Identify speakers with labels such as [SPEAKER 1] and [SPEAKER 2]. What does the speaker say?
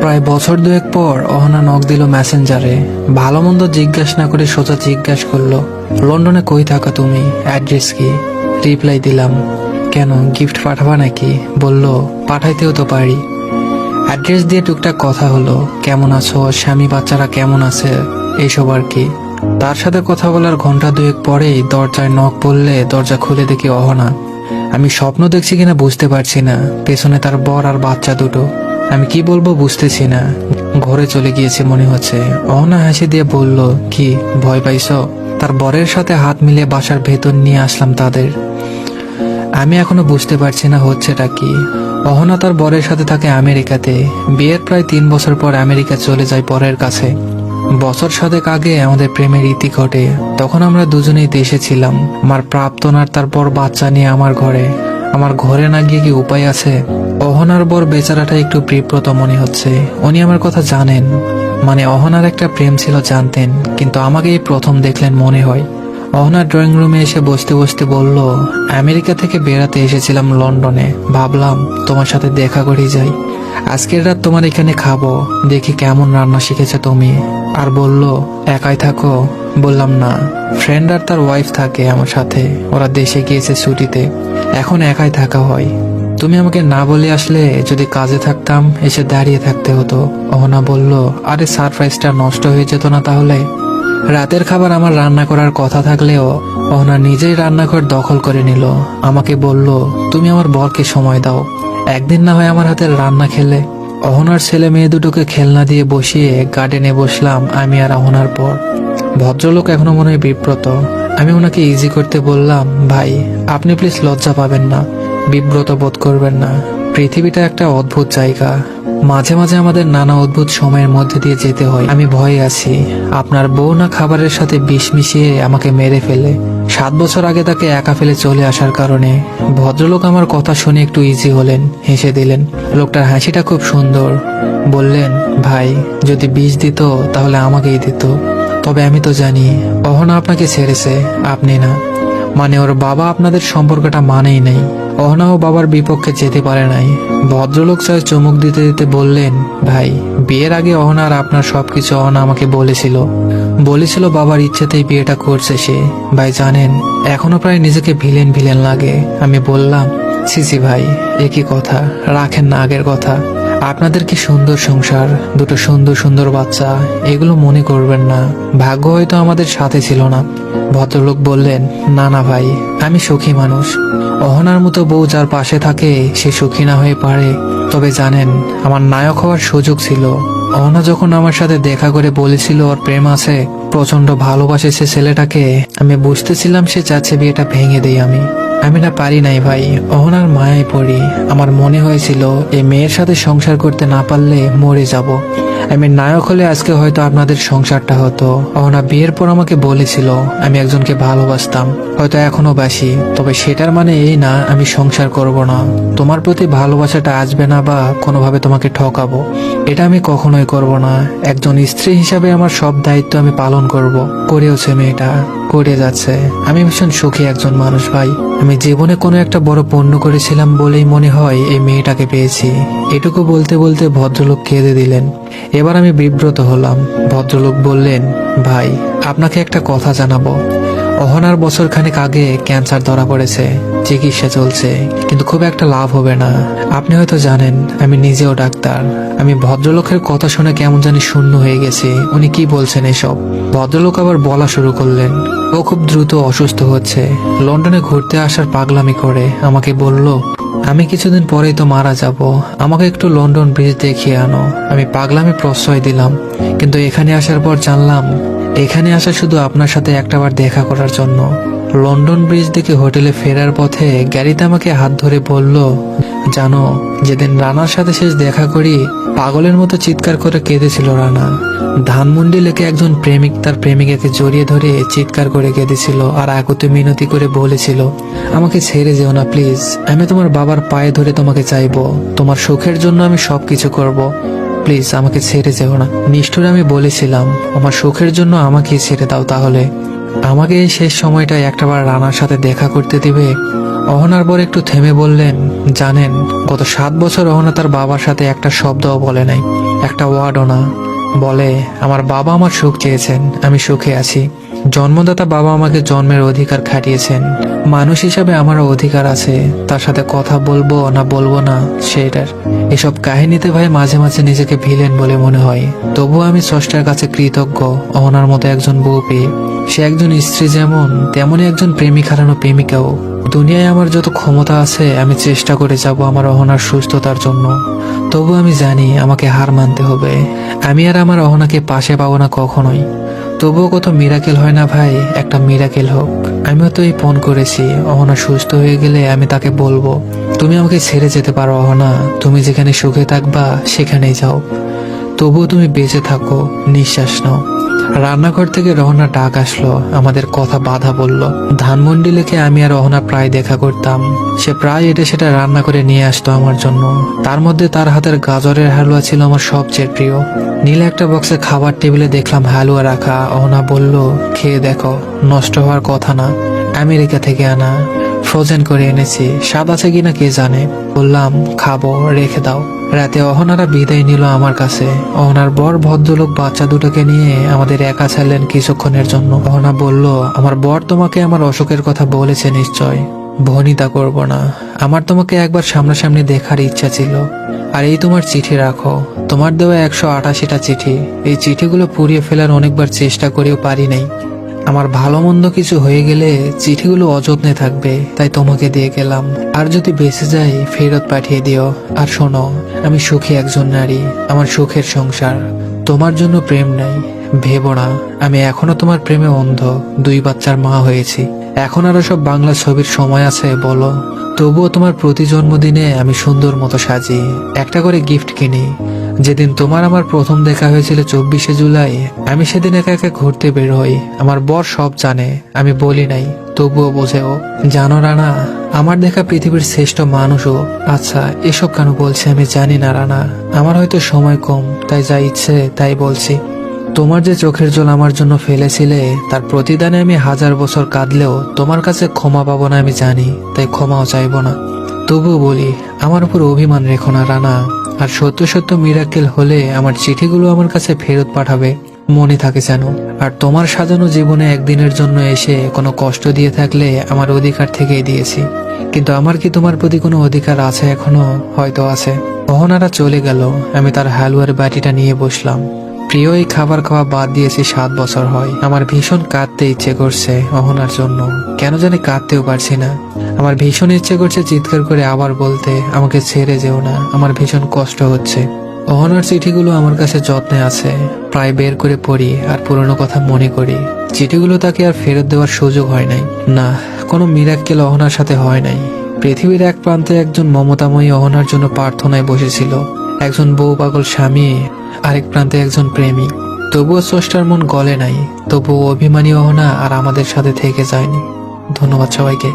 [SPEAKER 1] প্রায় বছর দুয়েক পর অহনা নক দিল মেসেঞ্জারে। ভালো মন্দ জিজ্ঞাসা না করে সোজা জিজ্ঞাসা করলো, লন্ডনে কই থাকা তুমি, অ্যাড্রেস কি? রিপ্লাই দিলাম, কেন গিফট পাঠাবা নাকি? বলল, পাঠাইতেও তো পারি। অ্যাড্রেস দিয়ে টুকটাক কথা হলো, কেমন আছো, স্বামী বাচ্চারা কেমন আছে, এইসব আর কি। তার সাথে কথা বলার ঘন্টা দুয়েক পরেই দরজায় নক পড়লে দরজা খুলে দেখি অহনা। আমি স্বপ্ন দেখছি কিনা বুঝতে পারছি না, পেছনে তার বর আর বাচ্চা দুটো। আমি কি বলবো বুঝতেছি না, ঘরে চলে গিয়েছে মনে হচ্ছে। অহনা হাসি দিয়ে বলল, কি ভয় পাইছো? তার বরের সাথে হাত মিলিয়ে বাসার ভেতর নিয়ে আসলাম তাদের। আমি এখনো বুঝতে পারছি না হচ্ছেটা কি। অহনা তার বরের সাথে থাকে আমেরিকাতে। বিয়ের প্রায় 3 বছর পর আমেরিকা চলে যায় বরের কাছে। বছর সাতেক আগে আমাদের প্রেমের ইতি ঘটে। তখন আমরা দুজনেই দেশে ছিলাম। আমার প্রাক্তন আর তারপর বাচ্চা নিয়ে আমার ঘরে না গিয়ে কি উপায় আছে? অহনার বর বেচারাটা একটু বিব্রত মনে হচ্ছে। উনি আমার কথা জানেন, মানে অহনার একটা প্রেম ছিল জানতেন, কিন্তু আমাকে এই প্রথম দেখলেন মনে হয়। অহনার ড্রয়িং রুমে এসে বসতে বসতে বলল, আমেরিকা থেকে বেড়াতে এসেছিলাম লন্ডনে, ভাবলাম তোমার সাথে দেখা করেই যাই। আজকের রাত তোমার এখানে খাবো, দেখি কেমন রান্না শিখেছে তুমি। আর বলল, একাই থাকো? বললাম না, ফ্রেন্ড আর তার ওয়াইফ থাকে আমার সাথে, ওরা দেশে গিয়েছে ছুটিতে, এখন একাই থাকা হয়। তুমি আমাকে না বলে আসলে, যদি কাজে থাকতাম এসে দাঁড়িয়ে থাকতে হতো। অহনা বলল, আরে সারপ্রাইজটা নষ্ট হয়ে যেত না তাহলে? রাতের খাবার আমার রান্না করার কথা থাকলেও অহনা নিজেই রান্নাঘর দখল করে নিল। আমাকে বলল, তুমি আমার বরকে সময় দাও, একদিন না হয় আমার হাতের রান্না খেলে। অহনার ছেলে মেয়ে দুটোকে খেলনা দিয়ে বসিয়ে গার্ডেনে বসলাম আমি আর অহনার পর। ভদ্রলোক এখনো মনে হয় বিব্রত। আমি ওনাকে ইজি করতে বললাম, ভাই আপনি প্লিজ লজ্জা পাবেন না, বিব্রত বোধ করবেন না। পৃথিবীটা একটা অদ্ভুত জায়গা, মাঝে মাঝে আমাদের নানা অদ্ভুত সময়ের মধ্যে দিয়ে যেতে হয়। আমি ভয়ে আছি আপনার বউ না খাবারের সাথে বিষ মিশিয়ে আমাকে মেরে ফেলে। 7 বছর আগে তাকে একা ফেলে চলে আসার কারণে। ভদ্রলোক আমার কথা শুনে একটু ইজি হলেন, হেসে দিলেন। লোকটার হাসিটা খুব সুন্দর। বললেন, ভাই যদি বিষ দিত তাহলে আমাকেই দিত। তবে আমি তো জানি অহনা আপনাকে ছেড়েছে, আপনি না। মানে ওর বাবা আপনাদের সম্পর্কটা মানেই নাই। অহনাও বাবার বিপক্ষে যেতে পারে নাই। ভদ্রলোক চায় চমক দিতে দিতে বললেন, ভাই বিয়ের আগে অহনা আর আপনার সবকিছু অহনা আমাকে বলেছিল বাবার ইচ্ছেতেই বিয়েটা করছে সে। ভাই জানেন, এখনো প্রায় নিজেকে ভিলেন ভিলেন লাগে। আমি বললাম, সিসি ভাই একই কথা, রাখেন না আগের কথা। আপনাদের কি সুন্দর সংসার, দুটো সুন্দর সুন্দর বাচ্চা, এগুলো মনে করবেন না। ভাগ্য হয়তো আমাদের সাথে ছিল না। ভদ্রলোক বললেন, না না ভাই, আমি সুখী মানুষ। অহনার মতো বউ যার পাশে থাকে সে সুখী না হয়ে পারে। তবে জানেন, আমার নায়ক হওয়ার সুযোগ ছিল। অহনা যখন আমার সাথে দেখা করে বলেছিল ওর প্রেম আছে, প্রচন্ড ভালোবাসে সে ছেলেটাকে, আমি বুঝতেছিলাম সে চাচ্ছে বিয়েটা ভেঙে দেই আমি না পারি নাই ভাই, অহনার মায়ায় পড়ি। আমার মনে হয়েছিল এই মেয়ের সাথে সংসার করতে না পারলে মরে যাব। আমি নায়ক হলে আজকে হয়তো আপনাদের সংসারটা হতো। অহনা বিয়ের পর আমাকে বলেছিল আমি একজনকে ভালোবাসতাম, হয়তো এখনো বাসি, তবে সেটার মানে এই না আমি সংসার করব না। তোমার প্রতি ভালোবাসাটা আসবে না বা কোনোভাবে তোমাকে ঠকাবো, এটা আমি কখনোই করব না। একজন স্ত্রী হিসাবে আমার সব দায়িত্ব আমি পালন করব। করেওছে মেয়েটা, করে যাচ্ছে। আমি ভীষণ সুখী একজন মানুষ ভাই। আমি জীবনে কোনো একটা বড় পুণ্য করেছিলাম বলেই মনে হয় এই মেয়েটাকে পেয়েছি। এটুকু বলতে বলতে ভদ্রলোক কেঁদে দিলেন। এবার আমি বিব্রত হলাম। ভদ্রলোক বললেন, ভাই আপনাকে একটা কথা জানাবো। অহনার বছরখানেক আগে ক্যান্সার ধরা পড়েছে, চিকিৎসা চলছে, কিন্তু খুব একটা লাভ হবে না। আপনি হয়তো জানেন আমি নিজেও ডাক্তার। আমি ভদ্রলোকের কথা শুনে কেমন জানি শূন্য হয়ে গেছি। উনি কি বলছেন এসব? ভদ্রলোক আবার বলা শুরু করলেন, ও খুব দ্রুত অসুস্থ হচ্ছে, লন্ডনে ঘুরতে আসার পাগলামি করে। আমাকে বলল, আমি কিছুদিন পরেই তো মারা যাব, আমাকে একটু লন্ডন ব্রিজ দেখিয়ে আনো। আমি পাগলামি প্রশ্রয় দিলাম, কিন্তু এখানে আসার পর জানলাম এখানে আসা শুধু আপনার সাথে একটাবার দেখা করার জন্য। লন্ডন ব্রিজ থেকে হোটেলে ফেরার পথে গাড়িতে আমাকে হাত ধরে বলল, জানো যেদিন রানার সাথে শেষ দেখা করি, পাগলের মতো চিৎকার করে কেঁদেছিল রানা। ধানমন্ডি লেকে একজন প্রেমিক তার প্রেমিকাকে জড়িয়ে ধরে চিৎকার করে কেঁদেছিল আর আকুতি মিনতি করে বলেছিল, আমাকে ছেড়ে যেও না প্লিজ, আমি তোমার বাবার পায়ে ধরে তোমাকে চাইবো, তোমার সুখের জন্য আমি সবকিছু করব, প্লিজ আমাকে ছেড়ে যেও না। নিষ্ঠুর আমি বলেছিলাম, আমার সুখের জন্য আমাকে ছেড়ে দাও তাহলে। আমাকে এই শেষ সময়টায় একটাবার রানার সাথে দেখা করতে দিবে? অহনার পর একটু থেমে বললেন, জানেন গত 7 বছর অহনা তার বাবার সাথে একটা শব্দও বলে নাই। একটা ওয়ার্ডও না। বলে আমার বাবা আমার সুখ চেয়েছেন, আমি সুখে আছি। জন্মদাতা বাবা আমাকে জন্মের অধিকার খাটিয়েছেন, মানুষ হিসাবে আমারও অধিকার আছে। তার সাথে কথা বলবো না বলবো না সেটার। এসব কাহিনীতে ভাই মাঝে মাঝে নিজেকে ভিলেন বলে মনে হয়। তবুও আমি স্রষ্টার কাছে কৃতজ্ঞ অহনার মতো একজন বউ পেয়ে। সে একজন স্ত্রী যেমন, তেমনই একজন প্রেমিক হারানো প্রেমিকাও। দুনিয়ায় আমার যত ক্ষমতা আছে আমি চেষ্টা করে যাব আমার অহনার সুস্থতার জন্য। তবু আমি জানি আমাকে হার মানতে হবে। আমি আর আমার অহনাকে পাশে পাবো না কখনোই। তবুও কত মিরাকেল হয় না ভাই, একটা মিরাকেল হোক। আমিও তো এই পণ করেছি, অহনা সুস্থ হয়ে গেলে আমি তাকে বলবো তুমি আমাকে ছেড়ে যেতে পারো অহনা, তুমি যেখানে সুখে থাকবা সেখানেই যাও। তবুও তুমি বেঁচে থাকো, নিঃশ্বাস নাও। রান্নাঘর থেকে রহনা ডাক আসলো, আমাদের কথা বাধা বলল। ধানমন্ডি লেখে আমি আর রহনা প্রায় দেখা করতাম। সে প্রায় এটা সেটা রান্না করে নিয়ে আসতো আমার জন্য। তার মধ্যে তার হাতের গাজরের হালুয়া ছিল আমার সবচেয়ে প্রিয়। নীল একটা বক্সে খাবার টেবিলে দেখলাম হালুয়া রাখা। অহনা বলল খেয়ে দেখো, নষ্ট হওয়ার কথা না, আমেরিকা থেকে আনা, ফ্রোজেন করে এনেছি, স্বাদ আছে কিনা কে জানে। বললাম খাবো, রেখে দাও। রাতে অহনারা বিদায় নিল আমার কাছে। অহনার বর ভদ্রলোক বাচ্চা দুটোকে নিয়ে আমাদের একা ছাড়লেন কিছুক্ষণের জন্য। অহনা বলল আমার বর তোমাকে আমার অসুখের কথা বলেছে নিশ্চয়। ভনিতা করব না, আমার তোমাকে একবার সামনাসামনি দেখার ইচ্ছা ছিল। আর এই তোমার চিঠি রাখো, তোমার দেওয়া 188টা চিঠি। এই চিঠিগুলো পুড়িয়ে ফেলার অনেকবার চেষ্টা করেও পারি নাই। আমার ভালো মন্দ কিছু হয়ে গেলে চিঠিগুলো অযত্নে থাকবে, তাই তোমাকে দিয়ে গেলাম। আর যদি বেঁচে যাই ফেরত পাঠিয়ে দিও। আর শোনো, আমি সুখী একজন নারী, আমার সুখের সংসার। তোমার জন্য প্রেম নাই, ভেবো না। আমি এখনো তোমার প্রেমে অন্ধ, 2 বাচ্চার মা হয়েছি। এখন আরো সব বাংলা ছবির সময় আছে বলো? তবুও তোমার প্রতি জন্মদিনে আমি সুন্দর মতো সাজি, একটা করে গিফট কিনি। যেদিন তোমার আমার প্রথম দেখা হয়েছিল 24শে জুলাই, আমি সেদিন একা একা ঘুরতে বের হই। আমার বর সব জানে, আমি বলি নাই, তবুও বোঝেও। জানো রানা, আমার দেখা পৃথিবীর শ্রেষ্ঠ মানুষও। আচ্ছা এসব কেন বলছে আমি জানি না রানা, আমার হয়তো সময় কম, তাই যা ইচ্ছে তাই বলছি। তোমার যে চোখের জল আমার জন্য ফেলেছিলে, তার প্রতিদানে আমি 1000 বছর কাঁদলেও তোমার কাছে ক্ষমা পাবো না আমি জানি, তাই ক্ষমাও চাইবো না। তবুও বলি আমার উপর অভিমান রেখো না রানা। আর সত্য সত্য মিরাকেল হলে আমার চিঠিগুলো আমার কাছে ফেরত পাঠাবে, মনে থাকে যেন। আর তোমার সাজানো জীবনে একদিনের জন্য এসে কোনো কষ্ট দিয়ে থাকলে আমার অধিকার থেকেই দিয়েছি। কিন্তু আমার কি তোমার প্রতি কোনো অধিকার আছে এখনো? হয়তো আছে। অহনারা চলে গেল, আমি তার হালুয়ার বাটিটা নিয়ে বসলাম। প্রিয় এই খাবার খাওয়া বাদ দিয়েছি 7 বছর হয়। আমার ভীষণ কাঁদতে ইচ্ছে করছে অহনার জন্য, কেন জানি কাঁদতেও পারছি না। আমার ভীষণ ইচ্ছে করছে চিৎকার করে আবার বলতে আমাকে ছেড়ে যেও না, আমার ভীষণ কষ্ট হচ্ছে। অহনার চিঠিগুলো আমার কাছে যত্নে আছে, প্রায় বের করে পড়ি আর পুরনো কথা মনে করি। চিঠিগুলো তাকে আর ফেরত দেওয়ার সুযোগ হয় নাই। না, কোনো মিরাক্কেল অহনার সাথে হয় নাই। পৃথিবীর এক প্রান্তে একজন মমতাময়ী অহনার জন্য প্রার্থনায় বসেছিল, একজন বউ পাগল স্বামী আরেক প্রান্তে একজন প্রেমিক। তবুও স্রষ্টার মন গলে নাই, তবুও অভিমানী অহনা আর আমাদের সাথে থেকে যায়নি। ধন্যবাদ সবাইকে।